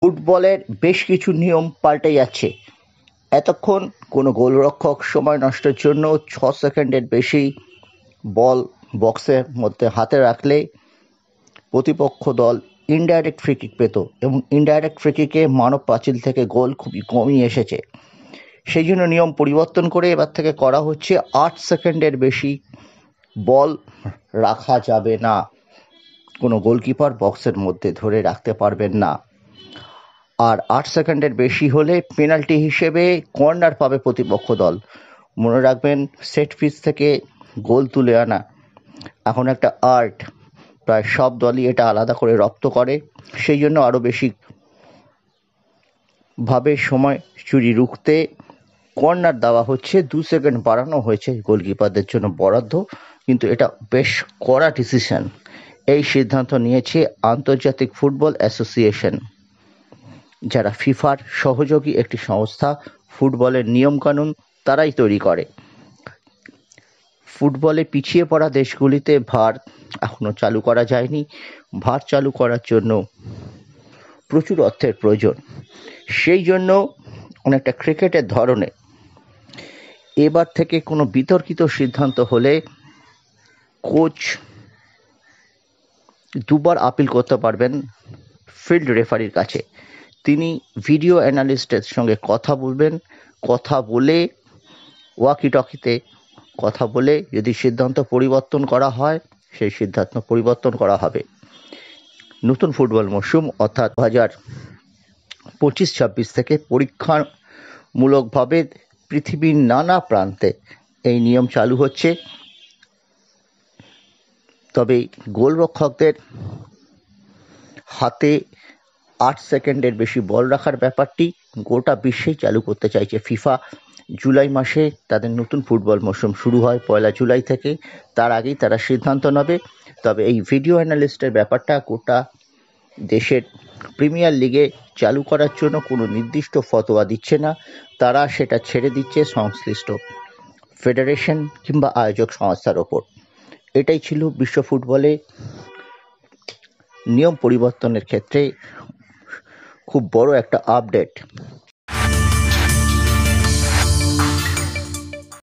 ফুটবলের বেশ কিছু নিয়ম পাল্টে যাচ্ছে। এতক্ষণ কোনো গোলরক্ষক সময় নষ্টের জন্য 6 সেকেন্ডের বেশি বল বক্সের মধ্যে হাতে রাখলে প্রতিপক্ষ দল ইনডাইরেক্ট ফ্রি কিক পেত এবং ইনডাইরেক্ট ফ্রি কিকে মানব পাঁচিল থেকে গোল খুবই কমই এসেছে। সেই জন্য নিয়ম পরিবর্তন করে এবার থেকে করা হচ্ছে 8 সেকেন্ডের বেশি বল রাখা যাবে না, কোনো গোলকিপার বক্সের মধ্যে ধরে রাখতে পারবেন না। আর 8 সেকেন্ডের বেশি হলে পেনাল্টি হিসেবে কর্নার পাবে প্রতিপক্ষ দল। মনে রাখবেন, সেট পিস থেকে গোল তুলে আনা এখন একটা আর্ট, প্রায় সব দলই এটা আলাদা করে রপ্ত করে। সেই জন্য আরও বেশি ভাবে সময় চুরি রুখতে কর্নার দেওয়া হচ্ছে, 2 সেকেন্ড বাড়ানো হয়েছে গোলকিপারদের জন্য বরাদ্দ। কিন্তু এটা বেশ কড়া ডিসিশন। এই সিদ্ধান্ত নিয়েছে আন্তর্জাতিক ফুটবল অ্যাসোসিয়েশন, যারা ফিফার সহযোগী একটি সংস্থা। ফুটবলের নিয়মকানুন তারাই তৈরি করে। ফুটবলে পিছিয়ে পড়া দেশগুলিতে ভার এখনও চালু করা যায়নি। ভার চালু করার জন্য প্রচুর অর্থের প্রয়োজন। সেই জন্য অনেকটা ক্রিকেটের ধরনে এবার থেকে কোনো বিতর্কিত সিদ্ধান্ত হলে কোচ দুবার আপিল করতে পারবেন ফিল্ড রেফারির কাছে। তিনি ভিডিও অ্যানালিস্টের সঙ্গে কথা বলবেন, কথা বলে ওয়াকি টকিতে কথা বলে যদি সিদ্ধান্ত পরিবর্তন করা হয়, সেই সিদ্ধান্ত পরিবর্তন করা হবে। নতুন ফুটবল মরশুম অর্থাৎ 2025-26 থেকে পরীক্ষামূলকভাবে পৃথিবীর নানা প্রান্তে এই নিয়ম চালু হচ্ছে। তবে গোলরক্ষকদের হাতে 8 সেকেন্ডের বেশি বল রাখার ব্যাপারটি গোটা বিশ্বেই চালু করতে চাইছে ফিফা। জুলাই মাসে তাদের নতুন ফুটবল মরশুম শুরু হয় 1 জুলাই থেকে। তার আগেই তারা সিদ্ধান্ত নেবে। তবে এই ভিডিও অ্যানালিস্টের ব্যাপারটা গোটা দেশের প্রিমিয়ার লিগে চালু করার জন্য কোনো নির্দিষ্ট ফতোয়া দিচ্ছে না। তারা সেটা ছেড়ে দিচ্ছে সংশ্লিষ্ট ফেডারেশন কিংবা আয়োজক সংস্থার ওপর। এটাই ছিল বিশ্ব ফুটবলে নিয়ম পরিবর্তনের ক্ষেত্রে খুব বড় একটা আপডেট।